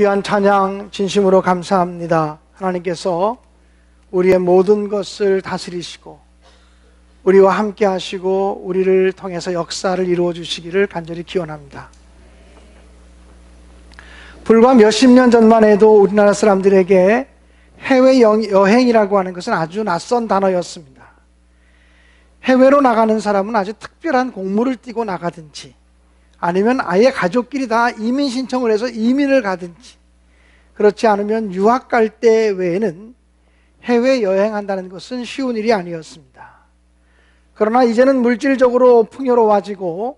귀한 찬양 진심으로 감사합니다. 하나님께서 우리의 모든 것을 다스리시고 우리와 함께 하시고 우리를 통해서 역사를 이루어 주시기를 간절히 기원합니다. 불과 몇십 년 전만 해도 우리나라 사람들에게 해외여행이라고 하는 것은 아주 낯선 단어였습니다. 해외로 나가는 사람은 아주 특별한 공무를 띠고 나가든지 아니면 아예 가족끼리 다 이민 신청을 해서 이민을 가든지, 그렇지 않으면 유학 갈 때 외에는 해외여행한다는 것은 쉬운 일이 아니었습니다. 그러나 이제는 물질적으로 풍요로워지고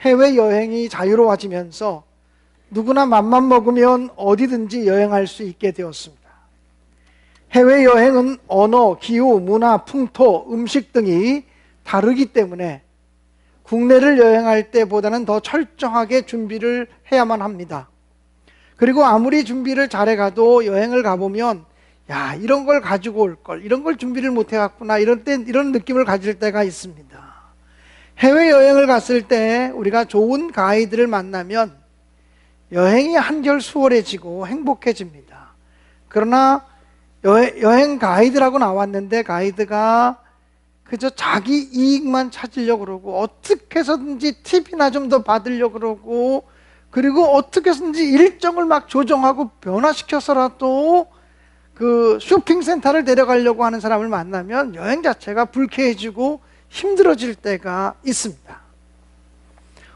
해외여행이 자유로워지면서 누구나 맘만 먹으면 어디든지 여행할 수 있게 되었습니다. 해외여행은 언어, 기후, 문화, 풍토, 음식 등이 다르기 때문에 국내를 여행할 때보다는 더 철저하게 준비를 해야만 합니다. 그리고 아무리 준비를 잘해가도 여행을 가보면 야, 이런 걸 가지고 올 걸, 이런 걸 준비를 못 해갔구나, 이런 느낌을 가질 때가 있습니다. 해외여행을 갔을 때 우리가 좋은 가이드를 만나면 여행이 한결 수월해지고 행복해집니다. 그러나 여행 가이드라고 나왔는데 가이드가 그저 자기 이익만 찾으려고 그러고 어떻게 해서든지 팁이나 좀 더 받으려고 그러고, 그리고 어떻게 해서든지 일정을 막 조정하고 변화시켜서라도 그 쇼핑센터를 데려가려고 하는 사람을 만나면 여행 자체가 불쾌해지고 힘들어질 때가 있습니다.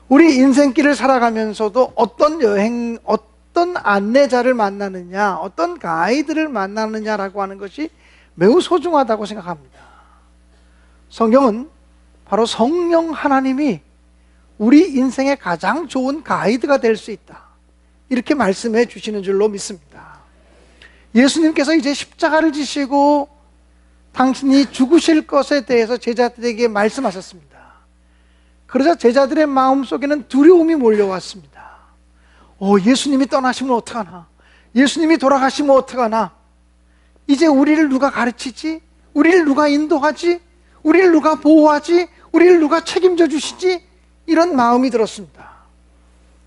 우리 인생길을 살아가면서도 어떤 안내자를 만나느냐, 어떤 가이드를 만나느냐라고 하는 것이 매우 소중하다고 생각합니다. 성경은 바로 성령 하나님이 우리 인생의 가장 좋은 가이드가 될 수 있다, 이렇게 말씀해 주시는 줄로 믿습니다. 예수님께서 이제 십자가를 지시고 당신이 죽으실 것에 대해서 제자들에게 말씀하셨습니다. 그러자 제자들의 마음속에는 두려움이 몰려왔습니다. 예수님이 떠나시면 어떡하나, 예수님이 돌아가시면 어떡하나, 이제 우리를 누가 가르치지? 우리를 누가 인도하지? 우리를 누가 보호하지? 우리를 누가 책임져 주시지? 이런 마음이 들었습니다.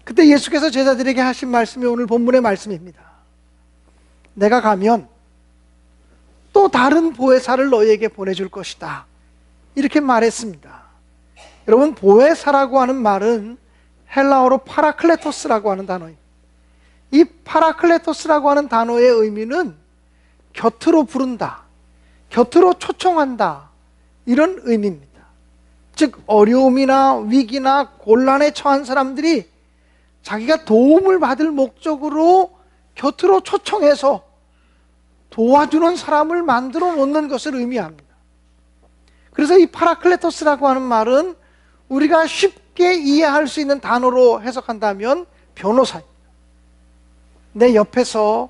그때 예수께서 제자들에게 하신 말씀이 오늘 본문의 말씀입니다. 내가 가면 또 다른 보혜사를 너희에게 보내줄 것이다, 이렇게 말했습니다. 여러분, 보혜사라고 하는 말은 헬라어로 파라클레토스라고 하는 단어입니다. 이 파라클레토스라고 하는 단어의 의미는 곁으로 부른다, 곁으로 초청한다, 이런 의미입니다. 즉 어려움이나 위기나 곤란에 처한 사람들이 자기가 도움을 받을 목적으로 곁으로 초청해서 도와주는 사람을 만들어 놓는 것을 의미합니다. 그래서 이 파라클레토스라고 하는 말은 우리가 쉽게 이해할 수 있는 단어로 해석한다면 변호사입니다. 내 옆에서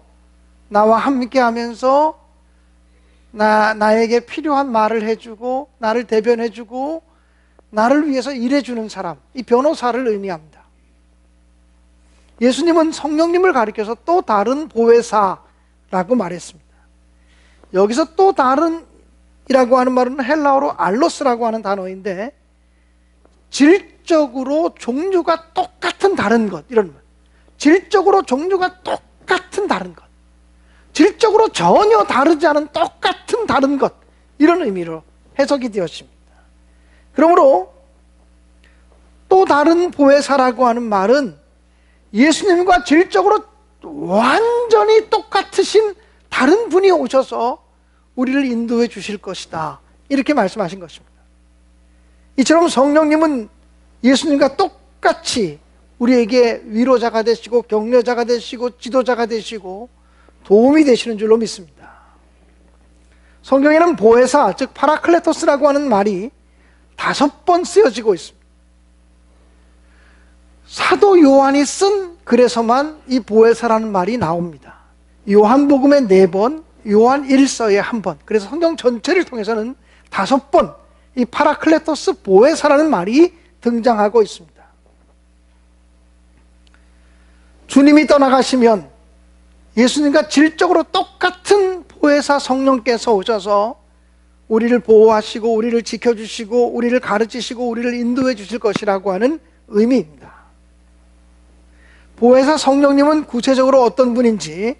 나와 함께 하면서 나에게 필요한 말을 해주고 나를 대변해주고 나를 위해서 일해주는 사람, 이 변호사를 의미합니다. 예수님은 성령님을 가리켜서 또 다른 보혜사라고 말했습니다. 여기서 또 다른 이라고 하는 말은 헬라어로 알로스라고 하는 단어인데 질적으로 종류가 똑같은 다른 것, 이런 말. 질적으로 종류가 똑같은 다른 것, 질적으로 전혀 다르지 않은 똑같은 다른 것, 이런 의미로 해석이 되었습니다. 그러므로 또 다른 보혜사라고 하는 말은 예수님과 질적으로 완전히 똑같으신 다른 분이 오셔서 우리를 인도해 주실 것이다, 이렇게 말씀하신 것입니다. 이처럼 성령님은 예수님과 똑같이 우리에게 위로자가 되시고 격려자가 되시고 지도자가 되시고 도움이 되시는 줄로 믿습니다. 성경에는 보혜사, 즉 파라클레토스라고 하는 말이 5번 쓰여지고 있습니다. 사도 요한이 쓴 글에서만 이 보혜사라는 말이 나옵니다. 요한복음에 4번, 요한 1서에 1번, 그래서 성경 전체를 통해서는 5번 이 파라클레토스 보혜사라는 말이 등장하고 있습니다. 주님이 떠나가시면 예수님과 질적으로 똑같은 보혜사 성령께서 오셔서 우리를 보호하시고 우리를 지켜주시고 우리를 가르치시고 우리를 인도해 주실 것이라고 하는 의미입니다. 보혜사 성령님은 구체적으로 어떤 분인지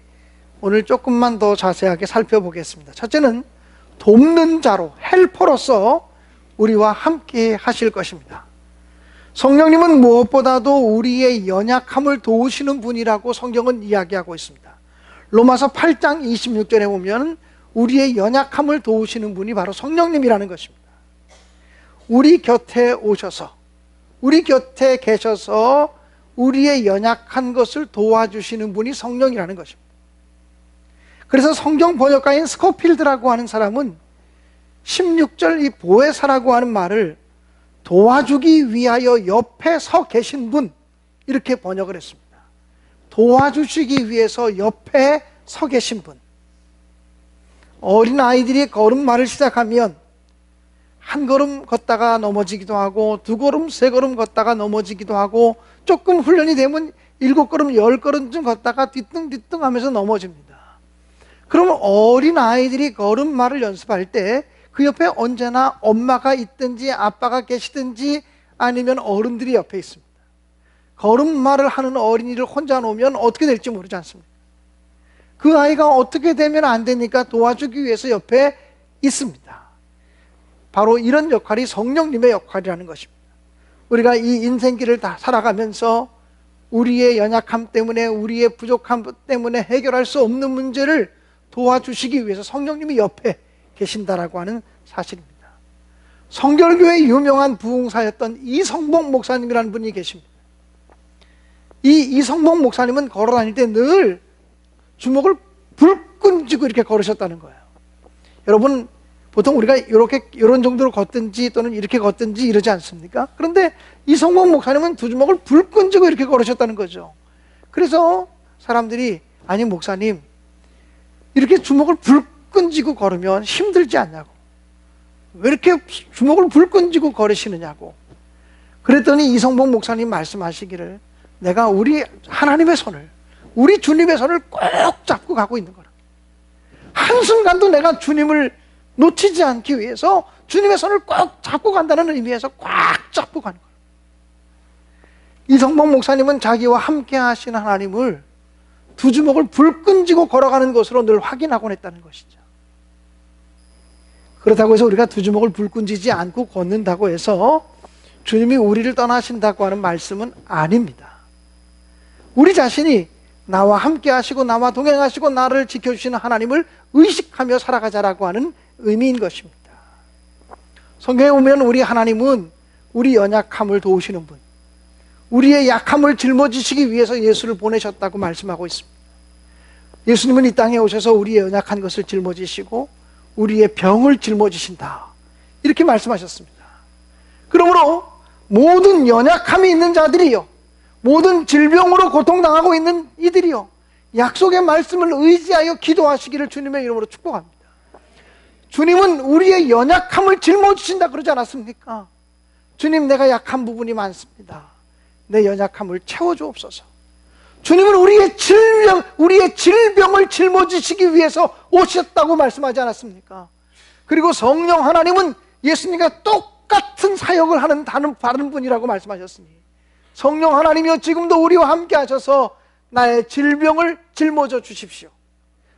오늘 조금만 더 자세하게 살펴보겠습니다. 첫째는 돕는 자로, 헬퍼로서 우리와 함께 하실 것입니다. 성령님은 무엇보다도 우리의 연약함을 도우시는 분이라고 성경은 이야기하고 있습니다. 로마서 8장 26절에 보면 우리의 연약함을 도우시는 분이 바로 성령님이라는 것입니다. 우리 곁에 오셔서, 우리 곁에 계셔서 우리의 연약한 것을 도와주시는 분이 성령이라는 것입니다. 그래서 성경 번역가인 스코필드라고 하는 사람은 16절 이 보혜사라고 하는 말을 도와주기 위하여 옆에 서 계신 분, 이렇게 번역을 했습니다. 도와주시기 위해서 옆에 서 계신 분. 어린 아이들이 걸음마를 시작하면 한 걸음 걷다가 넘어지기도 하고, 두 걸음, 세 걸음 걷다가 넘어지기도 하고, 조금 훈련이 되면 7걸음, 10걸음쯤 걷다가 뒤뚱뒤뚱 하면서 넘어집니다. 그러면 어린 아이들이 걸음마를 연습할 때 그 옆에 언제나 엄마가 있든지 아빠가 계시든지 아니면 어른들이 옆에 있습니다. 걸음마를 하는 어린이를 혼자 놓으면 어떻게 될지 모르지 않습니까? 그 아이가 어떻게 되면 안 되니까 도와주기 위해서 옆에 있습니다. 바로 이런 역할이 성령님의 역할이라는 것입니다. 우리가 이 인생길을 다 살아가면서 우리의 연약함 때문에, 우리의 부족함 때문에 해결할 수 없는 문제를 도와주시기 위해서 성령님이 옆에 계신다라고 하는 사실입니다. 성결교회의 유명한 부흥사였던 이성복 목사님이라는 분이 계십니다. 이 이성복 목사님은 걸어 다닐 때 늘 주먹을 불끈 쥐고 이렇게 걸으셨다는 거예요. 여러분, 보통 우리가 이런 정도로 걷든지 또는 이렇게 걷든지 이러지 않습니까? 그런데 이성복 목사님은 두 주먹을 불끈 쥐고 이렇게 걸으셨다는 거죠. 그래서 사람들이, 아니 목사님, 이렇게 주먹을 불끈 쥐고 걸으면 힘들지 않냐고, 왜 이렇게 주먹을 불끈 쥐고 걸으시느냐고. 그랬더니 이성복 목사님 말씀하시기를, 내가 우리 하나님의 손을, 우리 주님의 손을 꼭 잡고 가고 있는 거라. 한순간도 내가 주님을 놓치지 않기 위해서 주님의 손을 꼭 잡고 간다는 의미에서 꽉 잡고 가는 거예요. 이성복 목사님은 자기와 함께 하신 하나님을 두 주먹을 불끈 쥐고 걸어가는 것으로 늘 확인하곤 했다는 것이죠. 그렇다고 해서 우리가 두 주먹을 불끈 쥐지 않고 걷는다고 해서 주님이 우리를 떠나신다고 하는 말씀은 아닙니다. 우리 자신이 나와 함께 하시고 나와 동행하시고 나를 지켜주시는 하나님을 의식하며 살아가자라고 하는 의미인 것입니다. 성경에 보면 우리 하나님은 우리 연약함을 도우시는 분, 우리의 약함을 짊어지시기 위해서 예수를 보내셨다고 말씀하고 있습니다. 예수님은 이 땅에 오셔서 우리의 연약한 것을 짊어지시고 우리의 병을 짊어지신다, 이렇게 말씀하셨습니다. 그러므로 모든 연약함이 있는 자들이요, 모든 질병으로 고통당하고 있는 이들이요, 약속의 말씀을 의지하여 기도하시기를 주님의 이름으로 축복합니다. 주님은 우리의 연약함을 짊어지신다 그러지 않았습니까? 주님, 내가 약한 부분이 많습니다. 내 연약함을 채워주옵소서. 주님은 우리의 질병을 짊어지시기 위해서 오셨다고 말씀하지 않았습니까? 그리고 성령 하나님은 예수님과 똑같은 사역을 하는 다른 분이라고 말씀하셨으니, 성령 하나님이여 지금도 우리와 함께 하셔서 나의 질병을 짊어져 주십시오.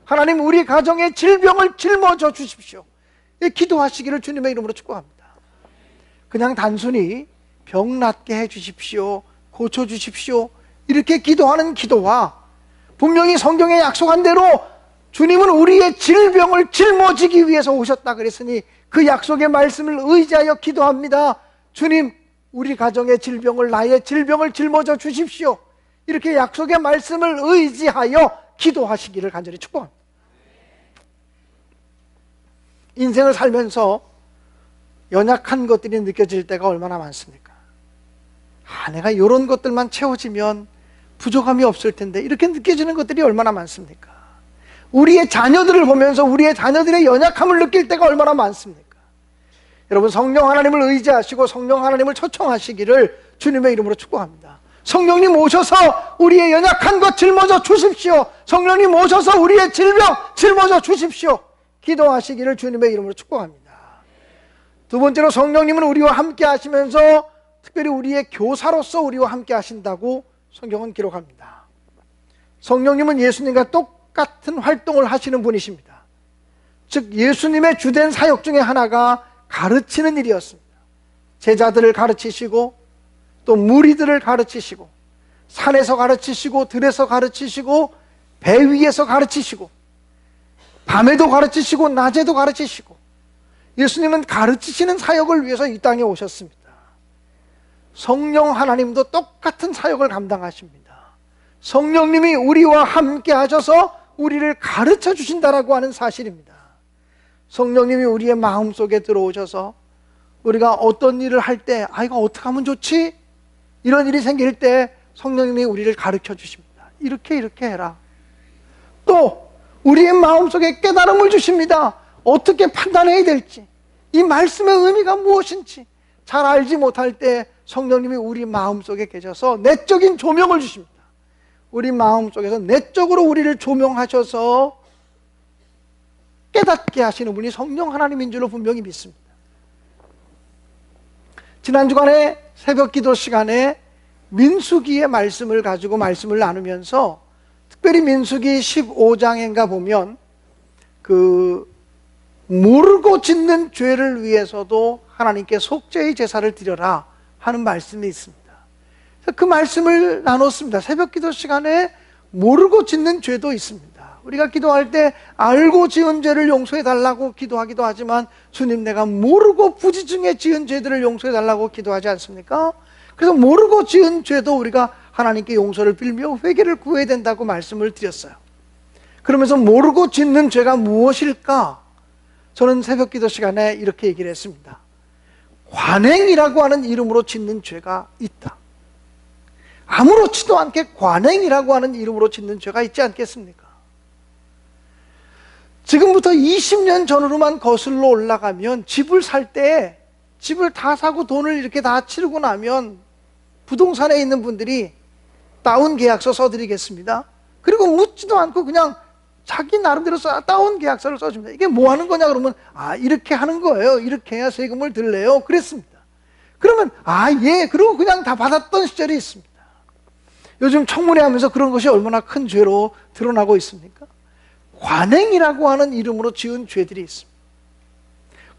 하나님, 우리 가정의 질병을 짊어져 주십시오. 기도하시기를 주님의 이름으로 축복합니다. 그냥 단순히 병 낫게 해 주십시오, 고쳐 주십시오, 이렇게 기도하는 기도와 분명히 성경에 약속한 대로 주님은 우리의 질병을 짊어지기 위해서 오셨다 그랬으니 그 약속의 말씀을 의지하여 기도합니다. 주님, 우리 가정의 질병을, 나의 질병을 짊어져 주십시오. 이렇게 약속의 말씀을 의지하여 기도하시기를 간절히 축복합니다. 인생을 살면서 연약한 것들이 느껴질 때가 얼마나 많습니까? 내가 이런 것들만 채워지면 부족함이 없을 텐데, 이렇게 느껴지는 것들이 얼마나 많습니까? 우리의 자녀들을 보면서 우리의 자녀들의 연약함을 느낄 때가 얼마나 많습니까? 여러분, 성령 하나님을 의지하시고 성령 하나님을 초청하시기를 주님의 이름으로 축복합니다. 성령님 오셔서 우리의 연약한 것 짊어져 주십시오. 성령님 오셔서 우리의 질병 짊어져 주십시오. 기도하시기를 주님의 이름으로 축복합니다. 두 번째로, 성령님은 우리와 함께 하시면서 특별히 우리의 교사로서 우리와 함께 하신다고 성경은 기록합니다. 성령님은 예수님과 똑같은 활동을 하시는 분이십니다. 즉 예수님의 주된 사역 중에 하나가 가르치는 일이었습니다. 제자들을 가르치시고 또 무리들을 가르치시고 산에서 가르치시고 들에서 가르치시고 배 위에서 가르치시고 밤에도 가르치시고 낮에도 가르치시고 예수님은 가르치시는 사역을 위해서 이 땅에 오셨습니다. 성령 하나님도 똑같은 사역을 감당하십니다. 성령님이 우리와 함께 하셔서 우리를 가르쳐 주신다라고 하는 사실입니다. 성령님이 우리의 마음속에 들어오셔서 우리가 어떤 일을 할 때 이거 어떻게 하면 좋지? 이런 일이 생길 때 성령님이 우리를 가르쳐 주십니다. 이렇게 해라. 또 우리의 마음속에 깨달음을 주십니다. 어떻게 판단해야 될지, 이 말씀의 의미가 무엇인지 잘 알지 못할 때 성령님이 우리 마음속에 계셔서 내적인 조명을 주십니다. 우리 마음속에서 내적으로 우리를 조명하셔서 깨닫게 하시는 분이 성령 하나님인 줄로 분명히 믿습니다. 지난 주간에 새벽 기도 시간에 민수기의 말씀을 가지고 말씀을 나누면서 특별히 민수기 15장인가 보면 모르고 짓는 죄를 위해서도 하나님께 속죄의 제사를 드려라 하는 말씀이 있습니다. 그 말씀을 나눴습니다. 새벽 기도 시간에 모르고 짓는 죄도 있습니다. 우리가 기도할 때 알고 지은 죄를 용서해 달라고 기도하기도 하지만 주님 내가 모르고 부지중에 지은 죄들을 용서해 달라고 기도하지 않습니까? 그래서 모르고 지은 죄도 우리가 하나님께 용서를 빌며 회개를 구해야 된다고 말씀을 드렸어요. 그러면서 모르고 짓는 죄가 무엇일까? 저는 새벽 기도 시간에 이렇게 얘기를 했습니다. 관행이라고 하는 이름으로 짓는 죄가 있다. 아무렇지도 않게 관행이라고 하는 이름으로 짓는 죄가 있지 않겠습니까? 지금부터 20년 전으로만 거슬러 올라가면 집을 살 때 집을 다 사고 돈을 이렇게 다 치르고 나면 부동산에 있는 분들이 다운 계약서 써드리겠습니다. 그리고 묻지도 않고 그냥 자기 나름대로 다운 계약서를 써줍니다. 이게 뭐 하는 거냐 그러면 이렇게 하는 거예요. 이렇게 해야 세금을 들래요. 그랬습니다. 그러면 예 그러고 그냥 다 받았던 시절이 있습니다. 요즘 청문회 하면서 그런 것이 얼마나 큰 죄로 드러나고 있습니까? 관행이라고 하는 이름으로 지은 죄들이 있습니다.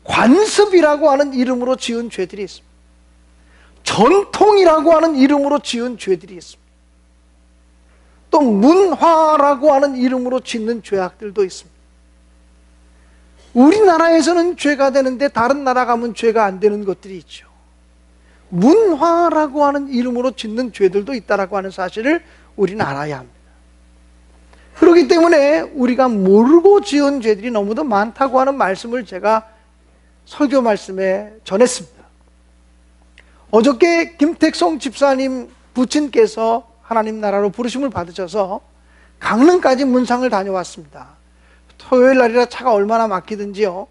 관습이라고 하는 이름으로 지은 죄들이 있습니다. 전통이라고 하는 이름으로 지은 죄들이 있습니다. 또 문화라고 하는 이름으로 짓는 죄악들도 있습니다. 우리나라에서는 죄가 되는데 다른 나라 가면 죄가 안 되는 것들이 있죠. 문화라고 하는 이름으로 짓는 죄들도 있다라고 하는 사실을 우리는 알아야 합니다. 그렇기 때문에 우리가 모르고 지은 죄들이 너무도 많다고 하는 말씀을 제가 설교 말씀에 전했습니다. 어저께 김택성 집사님 부친께서 하나님 나라로 부르심을 받으셔서 강릉까지 문상을 다녀왔습니다. 토요일 날이라 차가 얼마나 막히든지요.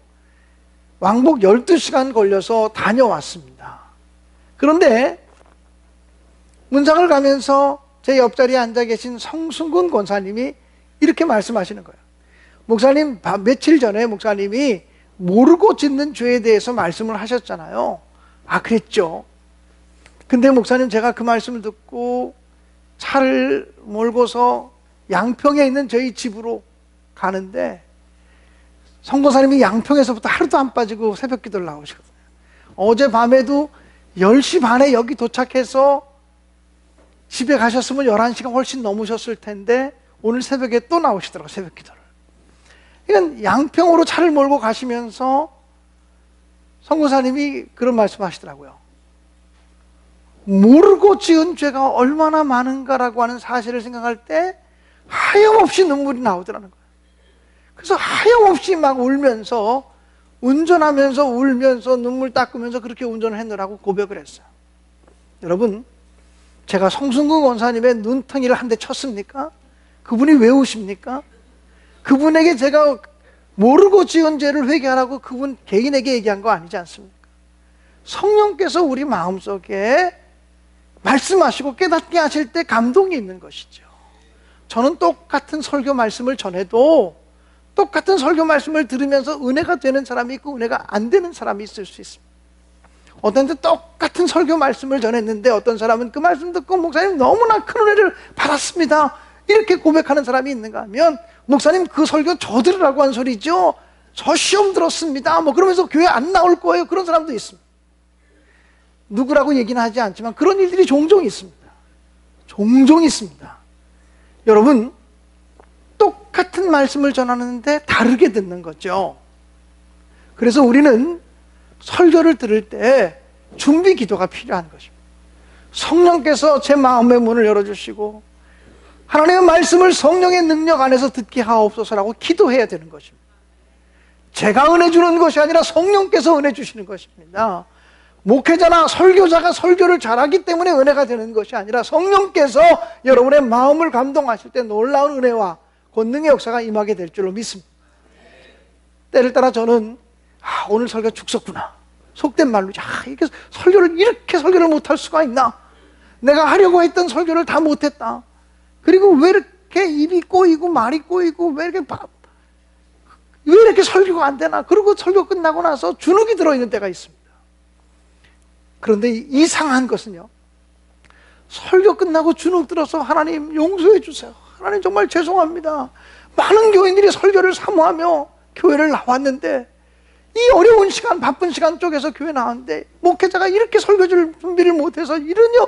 왕복 12시간 걸려서 다녀왔습니다. 그런데 문상을 가면서 제 옆자리에 앉아 계신 성순근 권사님이 이렇게 말씀하시는 거예요. 목사님, 며칠 전에 목사님이 모르고 짓는 죄에 대해서 말씀을 하셨잖아요. 그랬죠. 근데 목사님 제가 그 말씀을 듣고 차를 몰고서 양평에 있는 저희 집으로 가는데 성권사님이 양평에서부터 하루도 안 빠지고 새벽 기도를 나오시거든요. 어젯밤에도 10시 반에 여기 도착해서 집에 가셨으면 11시가 훨씬 넘으셨을 텐데 오늘 새벽에 또 나오시더라고요. 새벽 기도를. 그러니까 양평으로 차를 몰고 가시면서 성권사님이 그런 말씀 하시더라고요. 모르고 지은 죄가 얼마나 많은가라고 하는 사실을 생각할 때 하염없이 눈물이 나오더라는 거예요. 그래서 하염없이 막 울면서 운전하면서 울면서 눈물 닦으면서 그렇게 운전을 했느라고 고백을 했어요. 여러분, 제가 성순근 권사님의 눈탱이를 한 대 쳤습니까? 그분이 왜 우십니까? 그분에게 제가 모르고 지은 죄를 회개하라고 그분 개인에게 얘기한 거 아니지 않습니까? 성령께서 우리 마음속에 말씀하시고 깨닫게 하실 때 감동이 있는 것이죠. 저는 똑같은 설교 말씀을 전해도 똑같은 설교 말씀을 들으면서 은혜가 되는 사람이 있고 은혜가 안 되는 사람이 있을 수 있습니다. 어떤 때 똑같은 설교 말씀을 전했는데 어떤 사람은 그 말씀 듣고 목사님 너무나 큰 은혜를 받았습니다, 이렇게 고백하는 사람이 있는가 하면, 목사님 그 설교 저 들으라고 한 소리죠, 저 시험 들었습니다, 뭐 그러면서 교회 안 나올 거예요, 그런 사람도 있습니다. 누구라고 얘기는 하지 않지만 그런 일들이 종종 있습니다. 종종 있습니다. 여러분, 똑같은 말씀을 전하는데 다르게 듣는 거죠. 그래서 우리는 설교를 들을 때 준비 기도가 필요한 것입니다. 성령께서 제 마음의 문을 열어주시고 하나님의 말씀을 성령의 능력 안에서 듣게 하옵소서라고 기도해야 되는 것입니다. 제가 은혜 주는 것이 아니라 성령께서 은혜 주시는 것입니다. 목회자나 설교자가 설교를 잘하기 때문에 은혜가 되는 것이 아니라 성령께서 여러분의 마음을 감동하실 때 놀라운 은혜와 권능의 역사가 임하게 될 줄로 믿습니다. 때를 따라 저는 오늘 설교 죽었구나, 속된 말로 이렇게 설교를 못할 수가 있나, 내가 하려고 했던 설교를 다 못했다, 그리고 왜 이렇게 입이 꼬이고 말이 꼬이고 왜 이렇게 설교가 안 되나, 그리고 설교 끝나고 나서 주눅이 들어있는 때가 있습니다. 그런데 이상한 것은요, 설교 끝나고 주눅 들어서 하나님 용서해 주세요, 하나님 정말 죄송합니다, 많은 교인들이 설교를 사모하며 교회를 나왔는데 이 어려운 시간, 바쁜 시간 쪽에서 교회 나왔는데 목회자가 이렇게 설교를 준비를 못해서 이러뇨,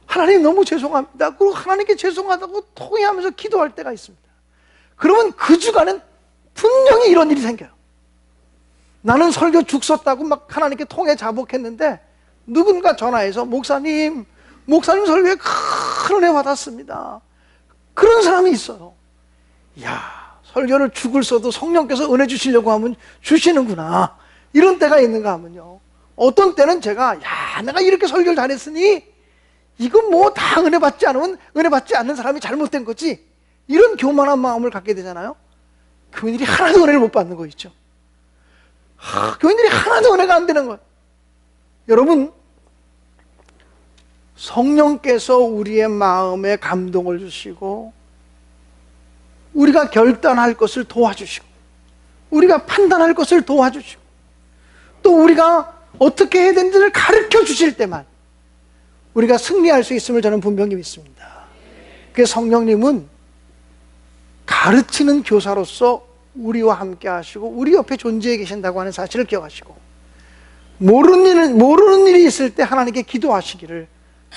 하나님 너무 죄송합니다, 그리고 하나님께 죄송하다고 통회하면서 기도할 때가 있습니다. 그러면 그 주간엔 분명히 이런 일이 생겨요. 나는 설교 죽었다고 막 하나님께 통회 자복했는데 누군가 전화해서 목사님 설교에 큰 은혜 받았습니다, 그런 사람이 있어요. 이야, 설교를 죽을 써도 성령께서 은혜 주시려고 하면 주시는구나, 이런 때가 있는가 하면요, 어떤 때는 제가 내가 이렇게 설교를 잘했으니 이건 뭐 다 은혜 받지 않는 사람이 잘못된 거지, 이런 교만한 마음을 갖게 되잖아요. 교인들이 하나도 은혜를 못 받는 거 있죠. 교인들이 하나도 은혜가 안 되는 거예요. 여러분, 성령께서 우리의 마음에 감동을 주시고 우리가 결단할 것을 도와주시고 우리가 판단할 것을 도와주시고 또 우리가 어떻게 해야 되는지를 가르쳐 주실 때만 우리가 승리할 수 있음을 저는 분명히 믿습니다. 그 성령님은 가르치는 교사로서 우리와 함께 하시고 우리 옆에 존재해 계신다고 하는 사실을 기억하시고 모르는 일이 있을 때 하나님께 기도하시기를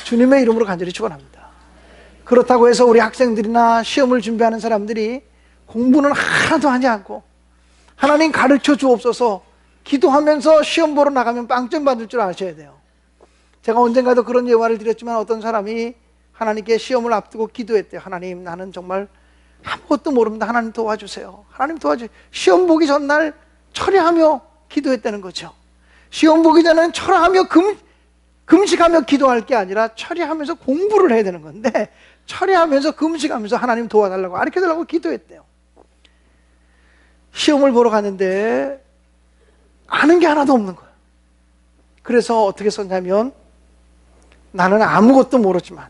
주님의 이름으로 간절히 축원합니다. 그렇다고 해서 우리 학생들이나 시험을 준비하는 사람들이 공부는 하나도 하지 않고 하나님 가르쳐 주옵소서 기도하면서 시험 보러 나가면 빵점 받을 줄 아셔야 돼요. 제가 언젠가도 그런 예화를 드렸지만 어떤 사람이 하나님께 시험을 앞두고 기도했대요. 하나님, 나는 정말 아무것도 모릅니다. 하나님 도와주세요. 하나님 도와주세요. 시험 보기 전날 철야하며 기도했다는 거죠. 시험 보기 전에는 철야하며 금식하며 기도할 게 아니라 철야하면서 공부를 해야 되는 건데 철야하면서 금식하면서 하나님 도와달라고 가르쳐달라고 기도했대요. 시험을 보러 갔는데 아는 게 하나도 없는 거예요. 그래서 어떻게 썼냐면 나는 아무것도 모르지만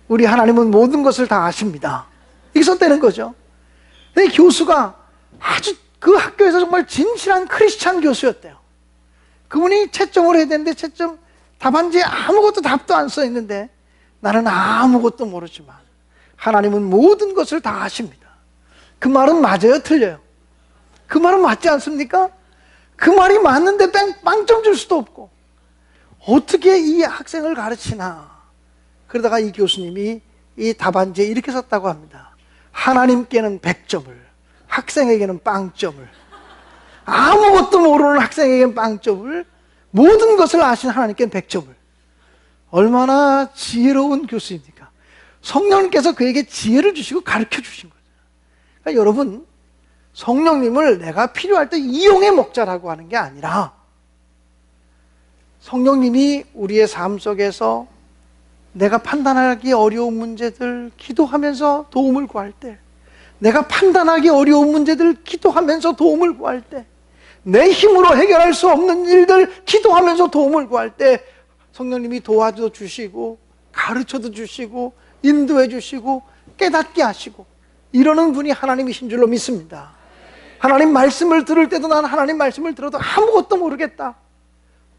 우리 하나님은 모든 것을 다 아십니다. 이렇게 썼다는 거죠. 근데 교수가 아주 그 학교에서 정말 진실한 크리스찬 교수였대요. 그분이 채점을 해야 되는데 채점 답안지에 아무것도 답도 안 써 있는데 나는 아무것도 모르지만 하나님은 모든 것을 다 아십니다. 그 말은 맞아요? 틀려요? 그 말은 맞지 않습니까? 그 말이 맞는데 빵점 줄 수도 없고 어떻게 이 학생을 가르치나. 그러다가 이 교수님이 이 답안지에 이렇게 썼다고 합니다. 하나님께는 100점을, 학생에게는 빵점을, 아무것도 모르는 학생에게는 빵점을, 모든 것을 아신 하나님께는 100점을. 얼마나 지혜로운 교수입니까? 성령님께서 그에게 지혜를 주시고 가르쳐 주신 거죠. 그러니까 여러분, 성령님을 내가 필요할 때 이용해 먹자라고 하는 게 아니라 성령님이 우리의 삶 속에서 내가 판단하기 어려운 문제들 기도하면서 도움을 구할 때, 내가 판단하기 어려운 문제들 기도하면서 도움을 구할 때, 내 힘으로 해결할 수 없는 일들 기도하면서 도움을 구할 때 성령님이 도와줘 주시고 가르쳐도 주시고 인도해 주시고 깨닫게 하시고 이러는 분이 하나님이신 줄로 믿습니다. 하나님 말씀을 들을 때도 난 하나님 말씀을 들어도 아무것도 모르겠다.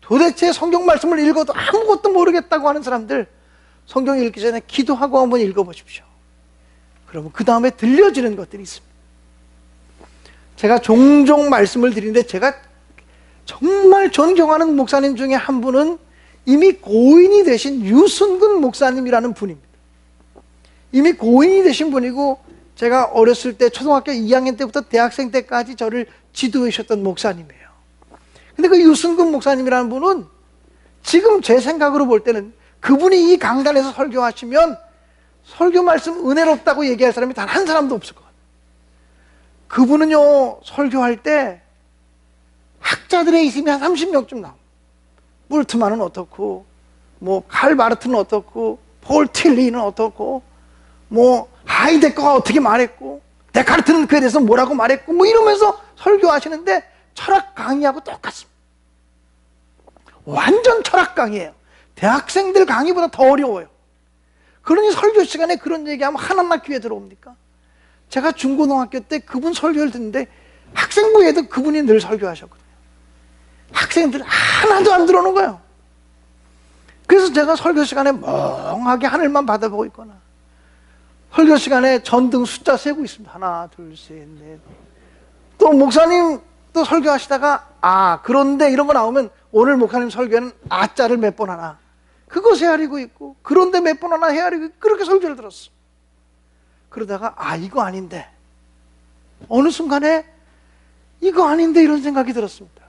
도대체 성경 말씀을 읽어도 아무것도 모르겠다고 하는 사람들, 성경 읽기 전에 기도하고 한번 읽어보십시오. 그러면 그 다음에 들려지는 것들이 있습니다. 제가 종종 말씀을 드리는데, 제가 정말 존경하는 목사님 중에 한 분은 이미 고인이 되신 유순근 목사님이라는 분입니다. 이미 고인이 되신 분이고, 제가 어렸을 때 초등학교 2학년 때부터 대학생 때까지 저를 지도해 주셨던 목사님이에요. 근데 그 유순근 목사님이라는 분은 지금 제 생각으로 볼 때는, 그분이 이 강단에서 설교하시면 설교 말씀 은혜롭다고 얘기할 사람이 단 한 사람도 없을 것 같아요. 그분은요, 설교할 때 학자들의 이름이 한 30명쯤 나옵니다. 물트만은 어떻고, 뭐 칼 마르트는 어떻고, 폴 틸리는 어떻고, 뭐 하이데거가 어떻게 말했고, 데카르트는 그에 대해서 뭐라고 말했고, 뭐 이러면서 설교하시는데 철학 강의하고 똑같습니다. 완전 철학 강의예요. 대학생들 강의보다 더 어려워요. 그러니 설교 시간에 그런 얘기하면 하나나 귀에 들어옵니까? 제가 중고등학교 때 그분 설교를 듣는데 학생부에도 그분이 늘 설교하셨거든요. 학생들 하나도 안 들어오는 거예요. 그래서 제가 설교 시간에 멍하게 하늘만 바라보고 있거나, 설교 시간에 전등 숫자 세고 있습니다. 하나, 둘, 셋, 넷. 또 목사님 또 설교하시다가 그런데 이런 거 나오면 오늘 목사님 설교에는 아자를 몇 번 하나, 그것 헤아리고 있고, 그런데 몇 번 하나 헤아리고 있고, 그렇게 설교를 들었어. 그러다가 이거 아닌데, 어느 순간에 이거 아닌데 이런 생각이 들었습니다.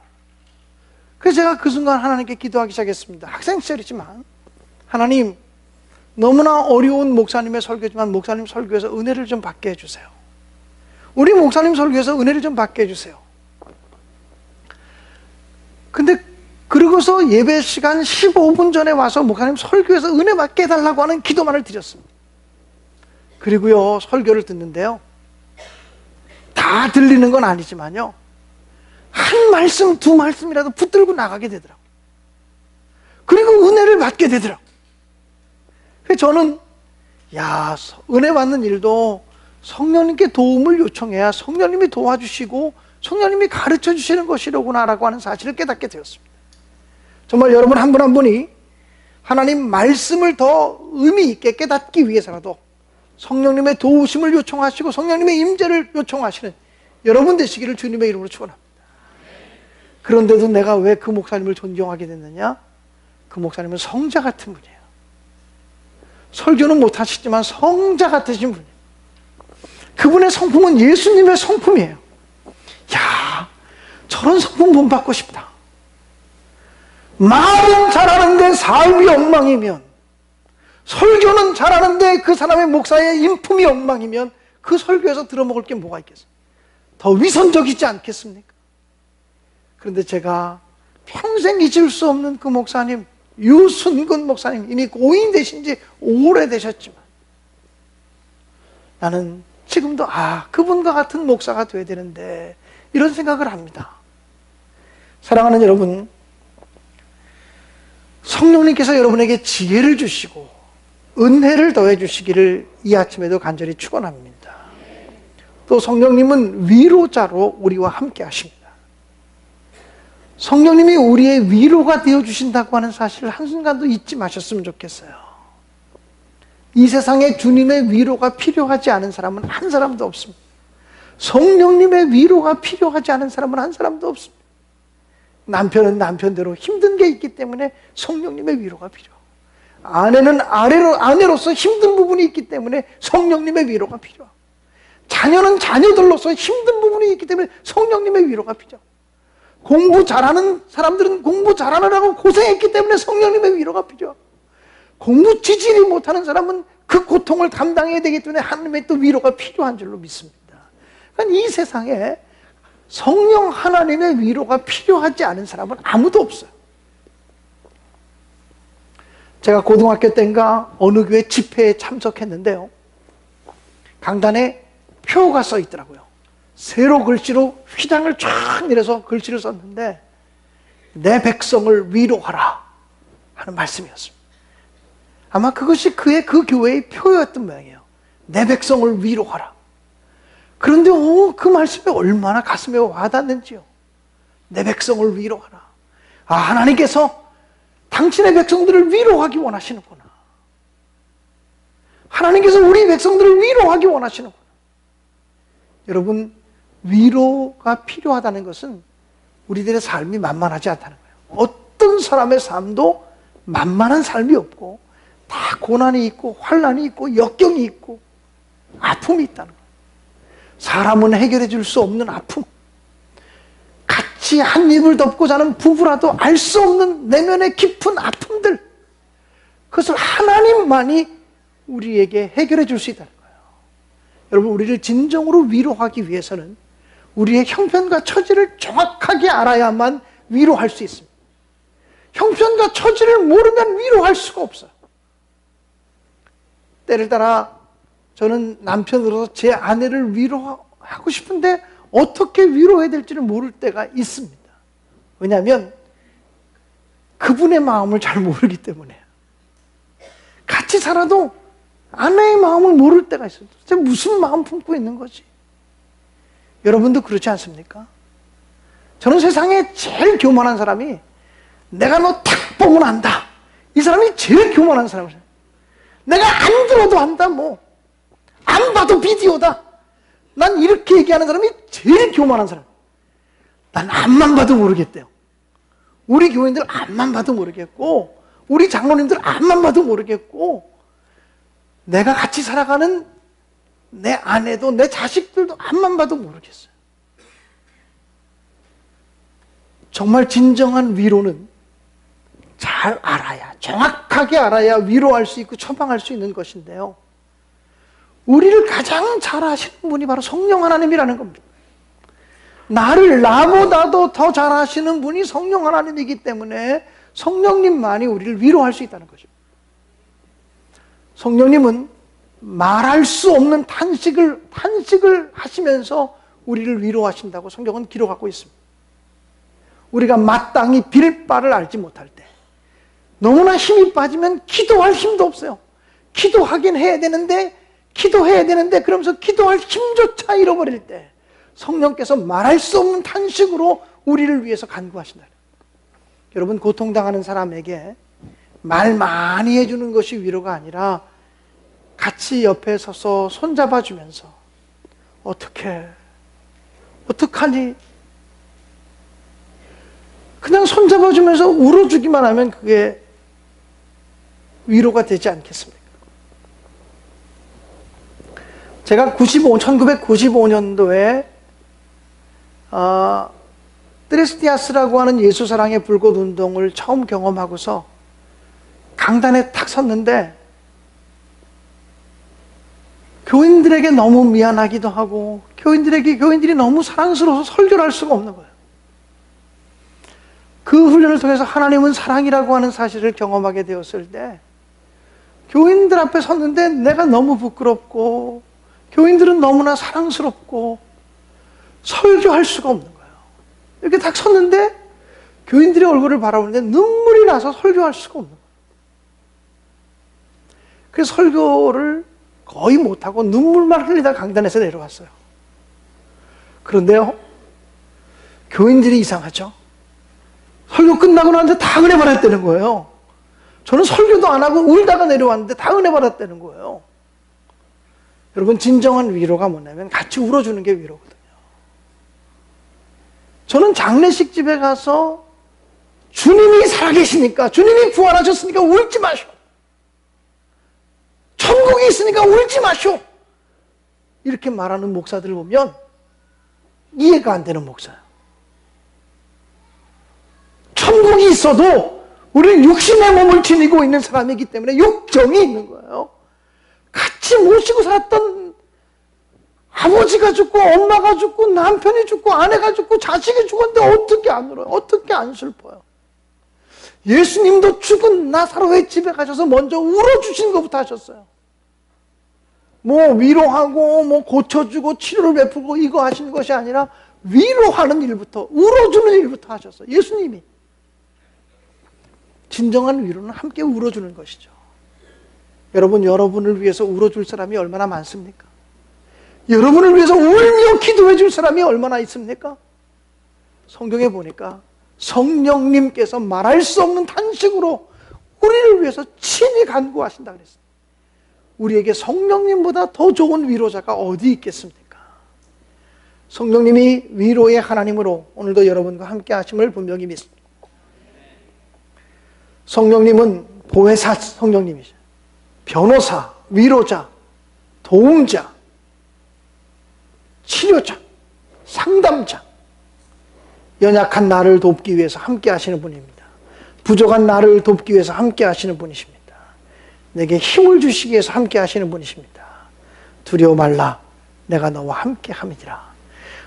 그래서 제가 그 순간 하나님께 기도하기 시작했습니다. 학생 시절이지만, 하나님, 너무나 어려운 목사님의 설교지만 목사님 설교에서 은혜를 좀 받게 해주세요. 우리 목사님 설교에서 은혜를 좀 받게 해주세요. 근데 그러고서 예배 시간 15분 전에 와서 목사님 설교에서 은혜 받게 해달라고 하는 기도만을 드렸습니다. 그리고요, 설교를 듣는데요, 다 들리는 건 아니지만요, 한 말씀, 두 말씀이라도 붙들고 나가게 되더라고요. 그리고 은혜를 받게 되더라고요. 그래서 저는 은혜 받는 일도 성령님께 도움을 요청해야 성령님이 도와주시고 성령님이 가르쳐 주시는 것이로구나라고 하는 사실을 깨닫게 되었습니다. 정말 여러분 한 분 한 분이 하나님 말씀을 더 의미 있게 깨닫기 위해서라도 성령님의 도우심을 요청하시고 성령님의 임재를 요청하시는 여러분 되시기를 주님의 이름으로 축원합니다. 그런데도 내가 왜 그 목사님을 존경하게 됐느냐? 그 목사님은 성자 같은 분이에요. 설교는 못하시지만 성자 같으신 분이에요. 그분의 성품은 예수님의 성품이에요. 저런 성품 본받고 싶다. 말은 잘하는데 삶이 엉망이면, 설교는 잘하는데 그 사람의 목사의 인품이 엉망이면 그 설교에서 들어먹을 게 뭐가 있겠어요? 더 위선적이지 않겠습니까? 그런데 제가 평생 잊을 수 없는 그 목사님, 유순근 목사님, 이미 고인 되신 지 오래되셨지만 나는 지금도 그분과 같은 목사가 돼야 되는데 이런 생각을 합니다. 사랑하는 여러분, 성령님께서 여러분에게 지혜를 주시고 은혜를 더해 주시기를 이 아침에도 간절히 축원합니다. 또 성령님은 위로자로 우리와 함께 하십니다. 성령님이 우리의 위로가 되어 주신다고 하는 사실을 한순간도 잊지 마셨으면 좋겠어요. 이 세상에 주님의 위로가 필요하지 않은 사람은 한 사람도 없습니다. 성령님의 위로가 필요하지 않은 사람은 한 사람도 없습니다. 남편은 남편대로 힘든 게 있기 때문에 성령님의 위로가 필요하고, 아내는 아내로서 힘든 부분이 있기 때문에 성령님의 위로가 필요하고, 자녀는 자녀들로서 힘든 부분이 있기 때문에 성령님의 위로가 필요하고, 공부 잘하는 사람들은 공부 잘하느라고 고생했기 때문에 성령님의 위로가 필요하고, 공부 지질이 못하는 사람은 그 고통을 감당해야 되기 때문에 하나님의 또 위로가 필요한 줄로 믿습니다. 그러니까 이 세상에 성령 하나님의 위로가 필요하지 않은 사람은 아무도 없어요. 제가 고등학교 때인가 어느 교회 집회에 참석했는데요, 강단에 표가 써 있더라고요. 세로 글씨로 휘장을 쫙 내려서 글씨를 썼는데, 내 백성을 위로하라 하는 말씀이었습니다. 아마 그것이 그 교회의 표였던 모양이에요. 내 백성을 위로하라. 그런데 그 말씀이 얼마나 가슴에 와닿는지요. 내 백성을 위로하라. 하나님께서 당신의 백성들을 위로하기 원하시는구나. 하나님께서 우리 백성들을 위로하기 원하시는구나. 여러분, 위로가 필요하다는 것은 우리들의 삶이 만만하지 않다는 거예요. 어떤 사람의 삶도 만만한 삶이 없고 다 고난이 있고 환난이 있고 역경이 있고 아픔이 있다는 거예요. 사람은 해결해 줄 수 없는 아픔, 같이 한 입을 덮고 자는 부부라도 알 수 없는 내면의 깊은 아픔들, 그것을 하나님만이 우리에게 해결해 줄 수 있다는 거예요. 여러분, 우리를 진정으로 위로하기 위해서는 우리의 형편과 처지를 정확하게 알아야만 위로할 수 있습니다. 형편과 처지를 모르면 위로할 수가 없어요. 때를 따라 저는 남편으로서 제 아내를 위로하고 싶은데 어떻게 위로해야 될지를 모를 때가 있습니다. 왜냐하면 그분의 마음을 잘 모르기 때문에. 같이 살아도 아내의 마음을 모를 때가 있어요. 도대체 무슨 마음 품고 있는 거지? 여러분도 그렇지 않습니까? 저는 세상에 제일 교만한 사람이, 내가 너 탁 보면 안다, 이 사람이 제일 교만한 사람이에요. 내가 안 들어도 안다, 안 봐도 비디오다, 난 이렇게 얘기하는 사람이 제일 교만한 사람. 난 앞만 봐도 모르겠대요. 우리 교인들 앞만 봐도 모르겠고, 우리 장로님들 앞만 봐도 모르겠고, 내가 같이 살아가는 내 아내도 내 자식들도 앞만 봐도 모르겠어요. 정말 진정한 위로는 잘 알아야, 정확하게 알아야 위로할 수 있고 처방할 수 있는 것인데요, 우리를 가장 잘 아시는 분이 바로 성령 하나님이라는 겁니다. 나를 나보다도 더 잘 아시는 분이 성령 하나님이기 때문에 성령님만이 우리를 위로할 수 있다는 거죠. 성령님은 말할 수 없는 탄식을 하시면서 우리를 위로하신다고 성경은 기록하고 있습니다. 우리가 마땅히 빌 바를 알지 못할 때, 너무나 힘이 빠지면 기도할 힘도 없어요. 기도하긴 해야 되는데 그러면서 기도할 힘조차 잃어버릴 때 성령께서 말할 수 없는 탄식으로 우리를 위해서 간구하신다. 여러분, 고통당하는 사람에게 말 많이 해주는 것이 위로가 아니라 같이 옆에 서서 손잡아주면서 어떡하니? 그냥 손잡아주면서 울어주기만 하면 그게 위로가 되지 않겠습니까? 제가 1995년도에 트레스티아스라고 하는 예수사랑의 불꽃운동을 처음 경험하고서 강단에 탁 섰는데, 교인들에게 너무 미안하기도 하고 교인들이 너무 사랑스러워서 설교를 할 수가 없는 거예요. 그 훈련을 통해서 하나님은 사랑이라고 하는 사실을 경험하게 되었을 때, 교인들 앞에 섰는데 내가 너무 부끄럽고 교인들은 너무나 사랑스럽고 설교할 수가 없는 거예요. 이렇게 딱 섰는데 교인들의 얼굴을 바라보는데 눈물이 나서 설교할 수가 없는 거예요. 그래서 설교를 거의 못하고 눈물만 흘리다 강단에서 내려왔어요. 그런데요, 교인들이 이상하죠. 설교 끝나고 나는데 다 은혜 받았다는 거예요. 저는 설교도 안 하고 울다가 내려왔는데 다 은혜 받았다는 거예요. 여러분, 진정한 위로가 뭐냐면 같이 울어주는 게 위로거든요. 저는 장례식 집에 가서 주님이 살아계시니까, 주님이 부활하셨으니까 울지 마시오, 천국이 있으니까 울지 마시오, 이렇게 말하는 목사들을 보면 이해가 안 되는 목사예요. 천국이 있어도 우리는 육신의 몸을 지니고 있는 사람이기 때문에 욕정이 있는 거예요. 같이 모시고 살았던 아버지가 죽고 엄마가 죽고 남편이 죽고 아내가 죽고 자식이 죽었는데 어떻게 안 울어요? 어떻게 안 슬퍼요? 예수님도 죽은 나사로의 집에 가셔서 먼저 울어주신 것부터 하셨어요. 위로하고 고쳐주고 치료를 베풀고 이거 하시는 것이 아니라 위로하는 일부터, 울어주는 일부터 하셨어요. 예수님이. 진정한 위로는 함께 울어주는 것이죠. 여러분, 여러분을 위해서 울어줄 사람이 얼마나 많습니까? 여러분을 위해서 울며 기도해 줄 사람이 얼마나 있습니까? 성경에 보니까 성령님께서 말할 수 없는 탄식으로 우리를 위해서 친히 간구하신다 그랬습니다. 우리에게 성령님보다 더 좋은 위로자가 어디 있겠습니까? 성령님이 위로의 하나님으로 오늘도 여러분과 함께 하심을 분명히 믿습니다. 성령님은 보혜사 성령님이죠. 변호사, 위로자, 도움자, 치료자, 상담자, 연약한 나를 돕기 위해서 함께 하시는 분입니다. 부족한 나를 돕기 위해서 함께 하시는 분이십니다. 내게 힘을 주시기 위해서 함께 하시는 분이십니다. 두려워 말라, 내가 너와 함께 함이니라.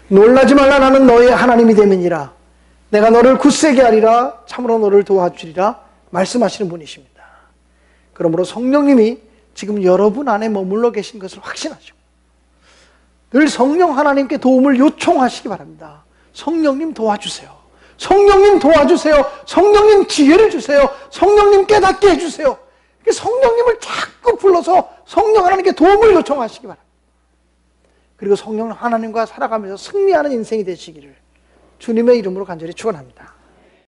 놀라지 말라, 나는 너의 하나님이 됨이니라. 내가 너를 굳세게 하리라. 참으로 너를 도와주리라. 말씀하시는 분이십니다. 그러므로 성령님이 지금 여러분 안에 머물러 계신 것을 확신하시고 늘 성령 하나님께 도움을 요청하시기 바랍니다. 성령님 도와주세요. 성령님 도와주세요. 성령님 지혜를 주세요. 성령님 깨닫게 해주세요. 성령님을 자꾸 불러서 성령 하나님께 도움을 요청하시기 바랍니다. 그리고 성령 하나님과 살아가면서 승리하는 인생이 되시기를 주님의 이름으로 간절히 축원합니다.